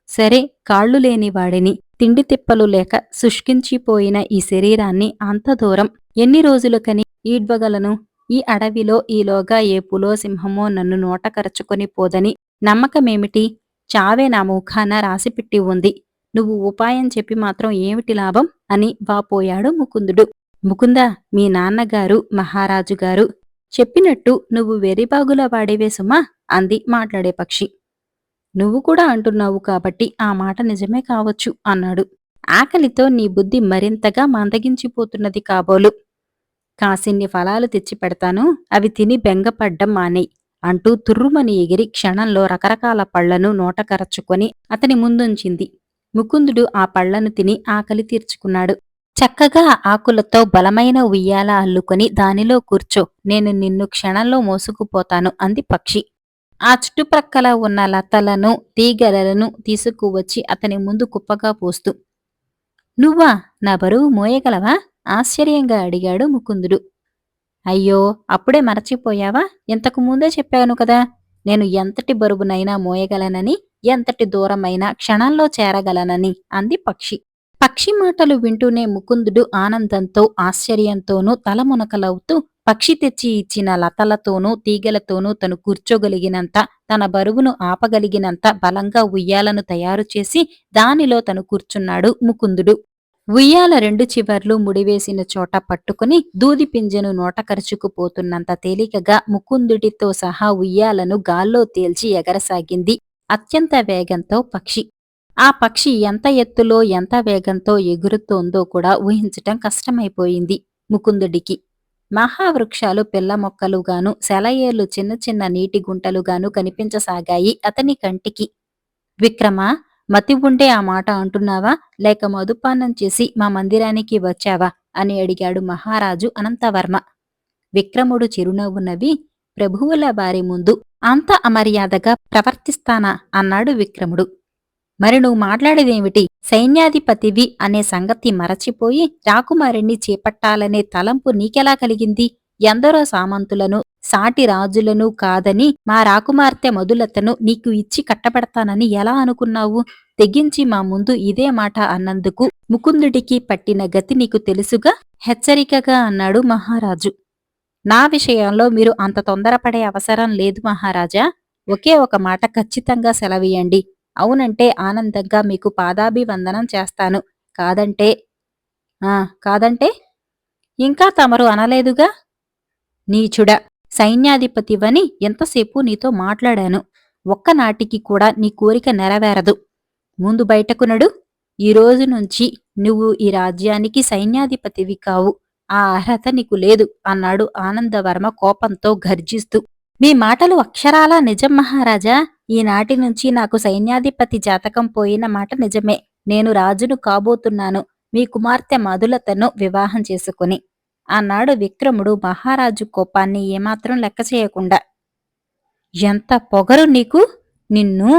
సరే, కాళ్ళు లేని వాడిని, తిండి తిప్పలు లేక శుష్కించిపోయిన ఈ శరీరాన్ని అంత దూరం ఎన్ని రోజులకని ఈడ్వగలను? ఈ అడవిలో ఈలోగా ఏ పులో సింహమో నన్ను నోటకరచుకొని పోదని నమ్మకమేమిటి? చావే నా ముఖాన రాసిపెట్టి ఉంది. నువ్వు ఉపాయం చెప్పి మాత్రం ఏమిటి లాభం అని వాపోయాడు ముకుందుడు. ముకుందా, మీ నాన్నగారు మహారాజుగారు చెప్పినట్టు నువ్వు వెర్రిబాగుల వాడివే సుమా అంది మాట్లాడే పక్షి. నువ్వు కూడా అంటున్నావు కాబట్టి ఆ మాట నిజమే కావచ్చు అన్నాడు. ఆకలితో నీ బుద్ధి మరింతగా మందగించిపోతున్నది కాబోలు. కాసిన్ని ఫలాలు తెచ్చి పెడతాను, అవి తిని బెంగపడ్డం మానేయ్ అంటూ తుర్రుమని ఎగిరి క్షణంలో రకరకాల పళ్లను నోటకరచుకొని అతని ముందుంచింది. ముకుందుడు ఆ పళ్లను తిని ఆకలి తీర్చుకున్నాడు. చక్కగా ఆకులతో బలమైన ఉయ్యాల అల్లుకొని దానిలో కూర్చో, నేను నిన్ను క్షణంలో మోసుకుపోతాను అంది పక్షి. ఆ చుట్టుప్రక్కల ఉన్న లతలను తీగలను తీసుకువచ్చి అతని ముందు కుప్పగా పోస్తూ, నువ్వా? నా బరువు మోయగలవా ఆశ్చర్యంగా అడిగాడు ముకుందుడు. అయ్యో, అప్పుడే మరచిపోయావా? ఇంతకు ముందే చెప్పాను కదా, నేను ఎంతటి బరువునైనా మోయగలనని, ఎంతటి దూరమైనా క్షణంలో చేరగలనని అంది పక్షి. పక్షి మాటలు వింటూనే ముకుందుడు ఆనందంతో ఆశ్చర్యంతోనూ తలమునకలవుతూ పక్షి తెచ్చి ఇచ్చిన లతలతోనూ తీగలతోనూ తను కూర్చోగలిగినంత, తన బరువును ఆపగలిగినంత బలంగా ఉయ్యాలను తయారుచేసి దానిలో తను కూర్చున్నాడు ముకుందుడు. ఉయ్యాల రెండు చివర్లు ముడివేసిన చోట పట్టుకుని దూది పింజను నోటకరుచుకుపోతున్నంత తేలికగా ముకుందుడితో సహా ఉయ్యాలను గాల్లో తేల్చి ఎగరసాగింది అత్యంత వేగంతో పక్షి. ఆ పక్షి ఎంత ఎత్తులో ఎంత వేగంతో ఎగురుతోందో కూడా ఊహించటం కష్టమైపోయింది ముకుందుడికి. మహావృక్షాలు పిల్ల మొక్కలుగాను, సెలయేళ్లు చిన్న చిన్న నీటి గుంటలుగాను కనిపించసాగాయి అతని కంటికి. విక్రమా, మతి ఉండే ఆ మాట అంటున్నావా, లేక మధుపానం చేసి మా మందిరానికి వచ్చావా అని అడిగాడు మహారాజు అనంతవర్మ. విక్రముడు చిరునవ్వు నవ్వి, ప్రభువుల వారి ముందు అంత అమర్యాదగా ప్రవర్తిస్తానా అన్నాడు విక్రముడు. మరి నువ్వు మాట్లాడేదేమిటి? సైన్యాధిపతివి అనే సంగతి మరచిపోయి రాకుమారిని చేపట్టాలనే తలంపు నీకెలా కలిగింది? ఎందరో సామంతులను సాటి రాజులను కాదని మా రాకుమార్తె మధులతను నీకు ఇచ్చి కట్టబెడతానని ఎలా అనుకున్నావు? తెగించి మా ముందు ఇదే మాట అన్నందుకు ముకుందుడికి పట్టిన గతి నీకు తెలుసుగా? హెచ్చరికగా అన్నాడు మహారాజు. నా విషయంలో మీరు అంత తొందరపడే అవసరం లేదు మహారాజా. ఒకే ఒక మాట ఖచ్చితంగా సెలవీయండి. అవునంటే ఆనందంగా మీకు పాదాభివందనం చేస్తాను. కాదంటే ఆ కాదంటే ఇంకా తమరు అనలేదుగా? నీచుడా, సైన్యాధిపతివని ఎంతసేపు నీతో మాట్లాడాను. ఒక్కనాటికి కూడా నీ కోరిక నెరవేరదు. ముందు బయటకు నడు. ఈ రోజు నుంచి నువ్వు ఈ రాజ్యానికి సైన్యాధిపతివి కావు. ఆ అర్హత నీకు లేదు అన్నాడు ఆనందవర్మ కోపంతో గర్జిస్తూ. మీ మాటలు అక్షరాలా నిజం మహారాజా. ఈనాటి నుంచి నాకు సైన్యాధిపతి జాతకం పోయిన మాట నిజమే. నేను రాజును కాబోతున్నాను, మీ కుమార్తె మధులతను వివాహం చేసుకుని అన్నాడు విక్రముడు మహారాజు కోపాన్ని ఏమాత్రం లెక్క చేయకుండా. ఎంత పొగరు నీకు! నిన్ను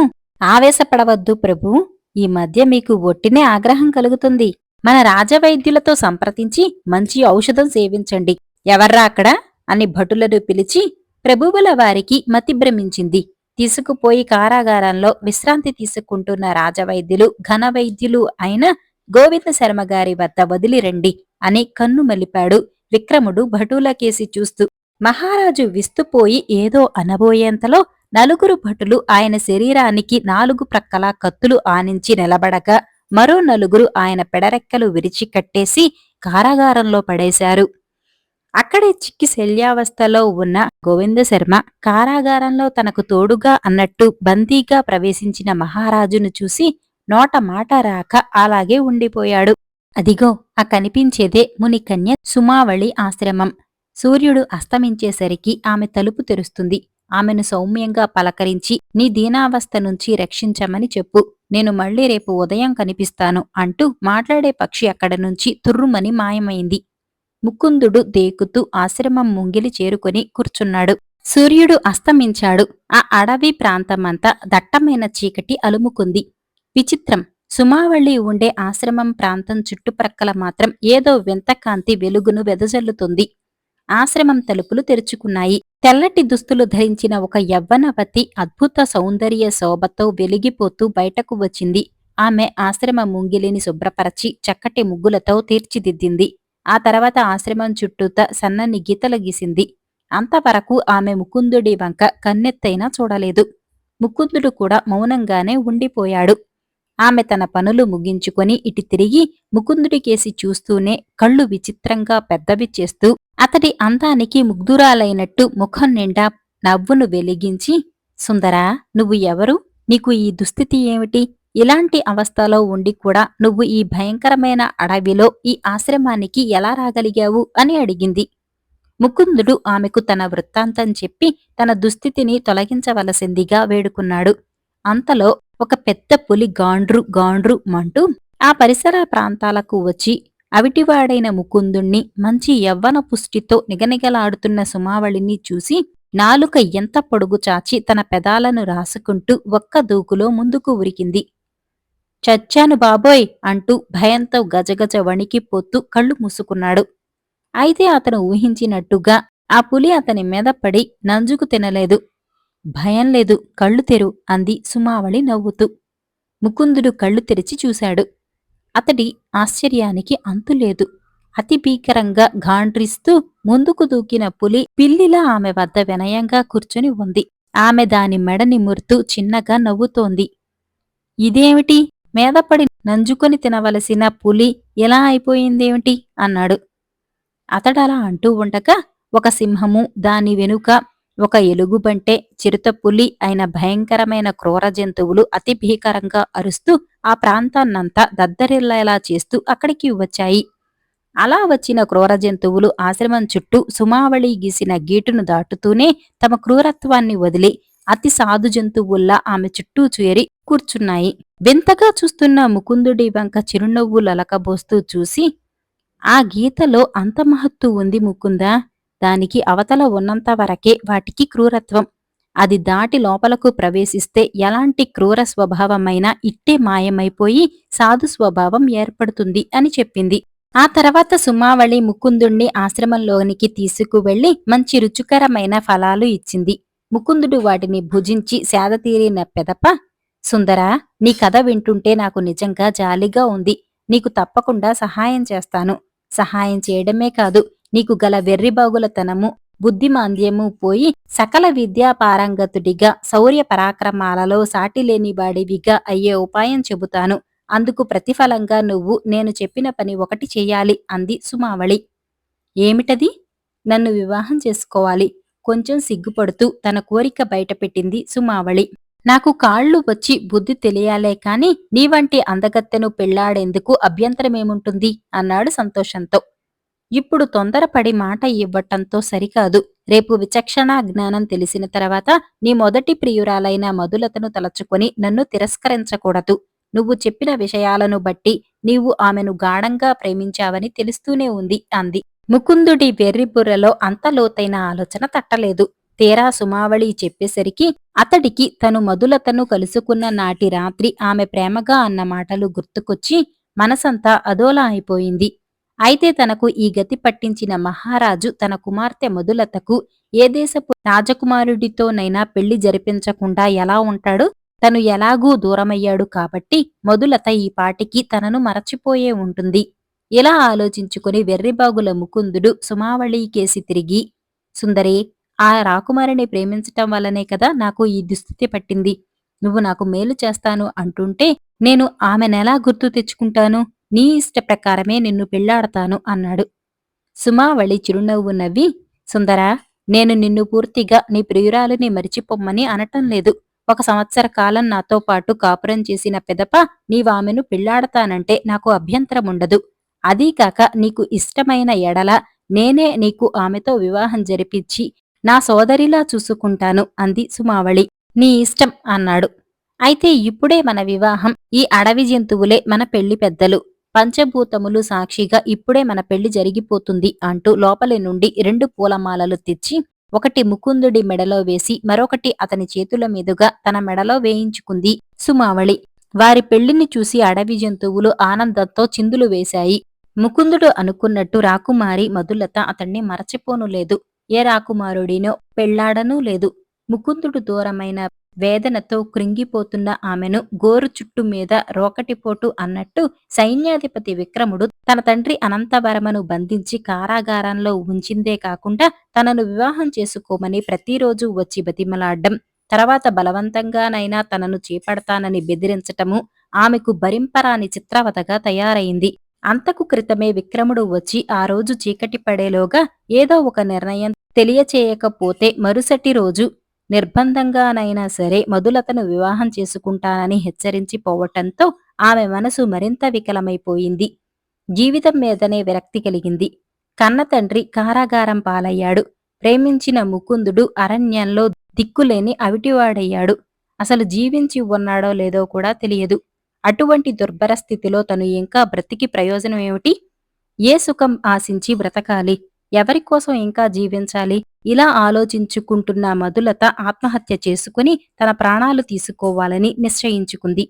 ఆవేశపడవద్దు ప్రభూ. ఈ మధ్య మీకు ఒట్టినే ఆగ్రహం కలుగుతుంది. మన రాజవైద్యులతో సంప్రదించి మంచి ఔషధం సేవించండి. ఎవర్రా అక్కడ అని భటులను పిలిచి ప్రభువుల వారికి మతిభ్రమించింది. తీసుకుపోయి కారాగారంలో విశ్రాంతి తీసుకుంటున్న రాజవైద్యులు ఘనవైద్యులు అయిన గోవింద శర్మగారి వద్ద వదిలిరండి అని కన్ను మలిపాడు విక్రముడు భటులకేసి చూస్తూ. మహారాజు విస్తుపోయి ఏదో అనబోయేంతలో నలుగురు భటులు ఆయన శరీరానికి నాలుగు ప్రక్కల కత్తులు ఆనించి నిలబడగా మరో నలుగురు ఆయన పెడరెక్కలు విరిచి కట్టేసి కారాగారంలో పడేశారు. అక్కడే చిక్కి శల్యావస్థలో ఉన్న గోవిందశర్మ కారాగారంలో తనకు తోడుగా అన్నట్టు బందీగా ప్రవేశించిన మహారాజును చూసి నోట మాట రాక అలాగే ఉండిపోయాడు. అదిగో ఆ కనిపించేదే మునికన్య సుమావళి ఆశ్రమం. సూర్యుడు అస్తమించేసరికి ఆమె తలుపు తెరుస్తుంది. ఆమెను సౌమ్యంగా పలకరించి నీ దీనావస్థ నుంచి రక్షించమని చెప్పు. నేను మళ్ళీ రేపు ఉదయం కనిపిస్తాను అంటూ మాట్లాడే పక్షి అక్కడ నుంచి తుర్రుమని మాయమైంది. ముకుందుడు దేకుతూ ఆశ్రమం ముంగిలి చేరుకొని కూర్చున్నాడు. సూర్యుడు అస్తమించాడు. ఆ అడవి ప్రాంతమంతా దట్టమైన చీకటి అలుముకుంది. విచిత్రం, సుమావళి ఉండే ఆశ్రమం ప్రాంతం చుట్టుప్రక్కల మాత్రం ఏదో వింత కాంతి వెలుగును వెదజల్లుతుంది. ఆశ్రమం తలుపులు తెరుచుకున్నాయి. తెల్లటి దుస్తులు ధరించిన ఒక యవ్వనవతి అద్భుత సౌందర్య శోభతో వెలిగిపోతూ బయటకు వచ్చింది. ఆమె ఆశ్రమ ముంగిలిని శుభ్రపరచి చక్కటి ముగ్గులతో తీర్చిదిద్దింది. ఆ తర్వాత ఆశ్రమం చుట్టూతా సన్నని గీతలు గీసింది. అంతవరకు ఆమె ముకుందుడి వంక కన్నెత్తైనా చూడలేదు. ముకుందుడు కూడా మౌనంగానే ఉండిపోయాడు. ఆమె తన పనులు ముగించుకొని ఇటు తిరిగి ముకుందుడికేసి చూస్తూనే కళ్ళు విచిత్రంగా పెద్దవి చేస్తూ అతడి అందానికి ముగ్ధురాలైనట్టు ముఖం నిండా నవ్వును వెలిగించి, సుందరా, నువ్వు ఎవరు? నీకు ఈ దుస్థితి ఏమిటి? ఇలాంటి అవస్థలో ఉండి కూడా నువ్వు ఈ భయంకరమైన అడవిలో ఈ ఆశ్రమానికి ఎలా రాగలిగావు అని అడిగింది. ముకుందుడు ఆమెకు తన వృత్తాంతం చెప్పి తన దుస్థితిని తొలగించవలసిందిగా వేడుకున్నాడు. అంతలో ఒక పెద్ద పులి గాండ్రు గాండ్రు మంటూ ఆ పరిసర ప్రాంతాలకు వచ్చి అవిటివాడైన ముకుందుణ్ణి మంచి యవ్వన పుష్టితో నిగనిగలాడుతున్న సుమావళిని చూసి నాలుక ఎంత పొడుగు చాచి తన పెదాలను రాసుకుంటూ ఒక్క దూకులో ముందుకు ఉరికింది. చచ్చాను బాబోయ్ అంటూ భయంతో గజగజ వణికిపోతూ కళ్ళు మూసుకున్నాడు. అయితే అతను ఊహించినట్టుగా ఆ పులి అతని మీద పడి నంజుకు తినలేదు. భయం లేదు, కళ్ళు తెరు అంది సుమావళి నవ్వుతూ. ముకుందుడు కళ్ళు తెరిచి చూశాడు. అతడి ఆశ్చర్యానికి అంతులేదు. అతి భీకరంగా గాండ్రిస్తూ ముందుకు దూకిన పులి పిల్లిలా ఆమె వద్ద వినయంగా కూర్చుని ఉంది. ఆమె దాని మెడ నిమురుతూ చిన్నగా నవ్వుతోంది. ఇదేమిటి? మీదపడి నంజుకొని తినవలసిన పులి ఎలా అయిపోయిందేమిటి అన్నాడు. అతడలా అంటూ ఉండగా ఒక సింహము, దాని వెనుక ఒక ఎలుగుబంటే, చిరుతపులి అయిన భయంకరమైన క్రూర జంతువులు అతి భీకరంగా అరుస్తూ ఆ ప్రాంతాన్నంతా దద్దరిల్లేలా చేస్తూ అక్కడికి వచ్చాయి. అలా వచ్చిన క్రూర జంతువులు ఆశ్రమం చుట్టూ సుమావళి గీసిన గీటును దాటుతూనే తమ క్రూరత్వాన్ని వదిలి అతి సాధు జంతువుల్లా ఆమె చుట్టూ చేరి కూర్చున్నాయి. వింతగా చూస్తున్న ముకుందుడి వంక చిరునవ్వులలకబోస్తూ చూసి, ఆ గీతలో అంత మహత్తు ఉంది ముకుందా. దానికి అవతల ఉన్నంతవరకే వాటికి క్రూరత్వం. అది దాటి లోపలకు ప్రవేశిస్తే ఎలాంటి క్రూర స్వభావమైనా ఇట్టే మాయమైపోయి సాధు స్వభావం ఏర్పడుతుంది అని చెప్పింది. ఆ తర్వాత సుమావళి ముకుందుణ్ణి ఆశ్రమంలోనికి తీసుకువెళ్లి మంచి రుచికరమైన ఫలాలు ఇచ్చింది. ముకుందుడు వాటిని భుజించి సేదతీరిన పెదప, సుందరా, నీ కథ వింటుంటే నాకు నిజంగా జాలిగా ఉంది. నీకు తప్పకుండా సహాయం చేస్తాను. సహాయం చేయడమే కాదు, నీకు గల వెర్రిబాగులతనము, బుద్ధిమాంద్యము పోయి సకల విద్యా పారంగతుడిగా, శౌర్య పరాక్రమాలలో సాటిలేనివాడివిగా అయ్యే ఉపాయం చెబుతాను. అందుకు ప్రతిఫలంగా నువ్వు నేను చెప్పిన పని ఒకటి చెయ్యాలి అంది సుమావళి. ఏమిటది? నన్ను వివాహం చేసుకోవాలి. కొంచెం సిగ్గుపడుతూ తన కోరిక బయటపెట్టింది సుమావళి. నాకు కాళ్ళు వచ్చి బుద్ధి తెలియాలే కాని నీవంటి అందగత్తెను పెళ్లాడేందుకు అభ్యంతరమేముంటుంది అన్నాడు సంతోషంతో. ఇప్పుడు తొందరపడి మాట ఇవ్వటంతో సరికాదు. రేపు విచక్షణా జ్ఞానం తెలిసిన తర్వాత నీ మొదటి ప్రియురాలైన మధులతను తలచుకొని నన్ను తిరస్కరించకూడదు. నువ్వు చెప్పిన విషయాలను బట్టి నీవు ఆమెను గాఢంగా ప్రేమించావని తెలుస్తూనే ఉంది అంది. ముకుందుడి వెర్రిబుర్రలో అంత లోతైన ఆలోచన తట్టలేదు. తీరా సుమావళి చెప్పేసరికి అతడికి తను మధులతను కలుసుకున్న నాటి రాత్రి ఆమె ప్రేమగా అన్న మాటలు గుర్తుకొచ్చి మనసంతా అదోలా అయిపోయింది. అయితే తనకు ఈ గతి పట్టించిన మహారాజు తన కుమార్తె మధులతకు ఏ దేశపు రాజకుమారుడితోనైనా పెళ్లి జరిపించకుండా ఎలా ఉంటాడు? తను ఎలాగూ దూరమయ్యాడు కాబట్టి మధులత ఈ పాటికి తనను మరచిపోయే ఉంటుంది. ఇలా ఆలోచించుకుని వెర్రిబాగుల ముకుందుడు సుమావళి కేసి తిరిగి, సుందరి, ఆ రాకుమారిని ప్రేమించటం వల్లనే కదా నాకు ఈ దుస్థితి పట్టింది. నువ్వు నాకు మేలు చేస్తాను అంటుంటే నేను ఆమెనెలా గుర్తు తెచ్చుకుంటాను? నీ ఇష్ట ప్రకారమే నిన్ను పెళ్లాడతాను అన్నాడు. సుమావళి చిరునవ్వు నవ్వి, సుందరా, నేను నిన్ను పూర్తిగా నీ ప్రియురాలిని మరిచిపొమ్మని అనటం లేదు. 1 సంవత్సర కాలం నాతో పాటు కాపురం చేసిన పెదప నీవామెను పెళ్లాడతానంటే నాకు అభ్యంతరముండదు. అదీకాక నీకు ఇష్టమైన ఎడల నేనే నీకు ఆమెతో వివాహం జరిపించి నా సోదరిలా చూసుకుంటాను అంది సుమావళి. నీ ఇష్టం అన్నాడు. అయితే ఇప్పుడే మన వివాహం, ఈ అడవి జంతువులే మన పెళ్లి పెద్దలు. పంచభూతములు సాక్షిగా ఇప్పుడే మన పెళ్లి జరిగిపోతుంది అంటూ లోపలి నుండి 2 పూలమాలలు తెచ్చి ఒకటి ముకుందుడి మెడలో వేసి మరొకటి అతని చేతుల మీదుగా తన మెడలో వేయించుకుంది సుమావళి. వారి పెళ్లిని చూసి అడవి జంతువులు ఆనందంతో చిందులు వేశాయి. ముకుందుడు అనుకున్నట్టు రాకుమారి మధులత అతణ్ణి మరచిపోను లేదు. ఏ రాకుమారుడినో పెళ్లాడనూ లేదు. ముకుందుడు దూరమైన వేదనతో కృంగిపోతున్న ఆమెను గోరు చుట్టు మీద రోకటిపోటు అన్నట్టు సైన్యాధిపతి విక్రముడు తన తండ్రి అనంతవర్మను బంధించి కారాగారంలో ఉంచిందే కాకుండా తనను వివాహం చేసుకోమని ప్రతిరోజు వచ్చి బతిమలాడ్డం, తర్వాత బలవంతంగానైనా తనను చేపడతానని బెదిరించటము ఆమెకు భరింపరాని చిత్రవతగా తయారైంది. అంతకు క్రితమే విక్రముడు వచ్చి ఆ రోజు చీకటి పడేలోగా ఏదో ఒక నిర్ణయం తెలియచేయకపోతే మరుసటి రోజు నిర్బంధంగానైనా సరే మధులతను వివాహం చేసుకుంటానని హెచ్చరించి పోవటంతో ఆమె మనసు మరింత వికలమైపోయింది. జీవితం మీదనే విరక్తి కలిగింది. కన్నతండ్రి కారాగారం పాలయ్యాడు. ప్రేమించిన ముకుందుడు అరణ్యంలో దిక్కులేని అవిటివాడయ్యాడు. అసలు జీవించి ఉన్నాడో లేదో కూడా తెలియదు. అటువంటి దుర్భర స్థితిలో తను ఇంకా బ్రతికి ప్రయోజనమేమిటి? ఏ సుఖం ఆశించి బ్రతకాలి? ఎవరికోసం ఇంకా జీవించాలి? ఇలా ఆలోచించుకుంటున్న మధులత ఆత్మహత్య చేసుకుని తన ప్రాణాలు తీసుకోవాలని నిశ్చయించుకుంది.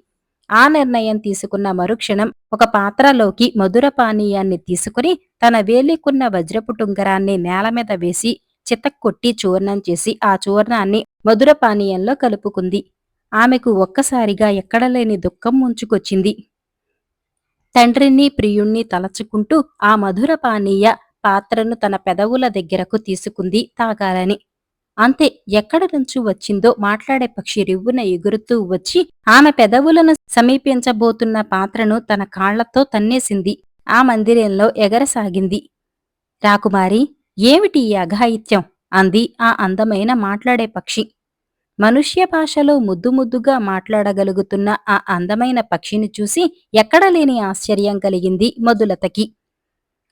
ఆ నిర్ణయం తీసుకున్న మరుక్షణం ఒక పాత్రలోకి మధుర పానీయాన్ని తీసుకుని తన వేలికున్న వజ్రపు టుంగరాన్ని నేలమీద వేసి చితక్కొట్టి చూర్ణం చేసి ఆ చూర్ణాన్ని మధుర పానీయంలో కలుపుకుంది. ఆమెకు ఒక్కసారిగా ఎక్కడలేని దుఃఖం ముంచుకొచ్చింది. తండ్రిని ప్రియుణ్ణి తలచుకుంటూ ఆ మధుర పానీయ పాత్రను తన పెదవుల దగ్గరకు తీసుకుంది తాగాలని. అంతే, ఎక్కడ నుంచి వచ్చిందో మాట్లాడే పక్షి రివ్వున ఎగురుతూ వచ్చి ఆమె పెదవులను సమీపించబోతున్న పాత్రను తన కాళ్లతో తన్నేసింది. ఆ మందిరంలో ఎగరసాగింది. రాకుమారి, ఏమిటి ఈ అఘాయిత్యం? అంది ఆ అందమైన మాట్లాడే పక్షి. మనుష్య భాషలో ముద్దుగా మాట్లాడగలుగుతున్న ఆ అందమైన పక్షిని చూసి ఎక్కడలేని ఆశ్చర్యం కలిగింది మధులతకి.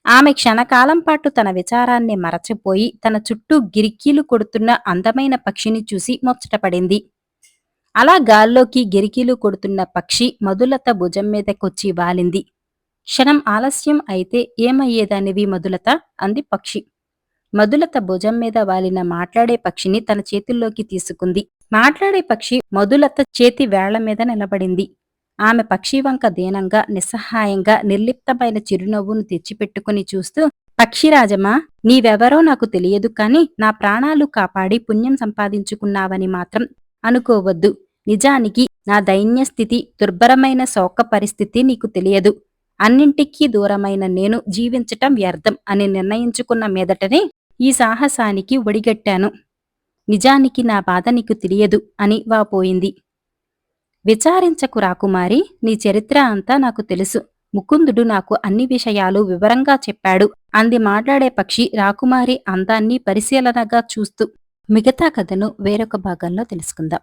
ఆమె క్షణకాలం పాటు తన విచారాన్ని మరచిపోయి తన చుట్టూ గిరికీలు కొడుతున్న అందమైన పక్షిని చూసి ముచ్చటపడింది. అలా గాల్లోకి గిరికీలు కొడుతున్న పక్షి మధులత భుజం మీదకొచ్చి వాలింది. క్షణం ఆలస్యం అయితే ఏమయ్యేదానివి మధులత? అంది పక్షి. మధులత భుజం మీద వాలిన మాట్లాడే పక్షిని తన చేతుల్లోకి తీసుకుంది. మాట్లాడే పక్షి మధులత చేతి వేళ్ల మీద నిలబడింది. ఆమె పక్షివంక దీనంగా, నిస్సహాయంగా, నిర్లిప్తమైన చిరునవ్వును తెచ్చిపెట్టుకుని చూస్తూ, పక్షిరాజమా, నీవెవరో నాకు తెలియదు కాని నా ప్రాణాలు కాపాడి పుణ్యం సంపాదించుకున్నావని మాత్రం అనుకోవద్దు. నిజానికి నా దైన్యస్థితి, దుర్భరమైన శోక పరిస్థితి నీకు తెలియదు. అన్నింటికీ దూరమైన నేను జీవించటం వ్యర్థం అని నిర్ణయించుకున్న మీదటనే ఈ సాహసానికి ఒడిగట్టాను. నిజానికి నా బాధ నీకు తెలియదు అని వాపోయింది. విచారించకు రాకుమారి, నీ చరిత్ర అంతా నాకు తెలుసు. ముకుందుడు నాకు అన్ని విషయాలు వివరంగా చెప్పాడు అంది మాట్లాడే పక్షి రాకుమారి అందాన్ని పరిశీలనగా చూస్తూ. మిగతా కథను వేరొక భాగంలో తెలుసుకుందాం.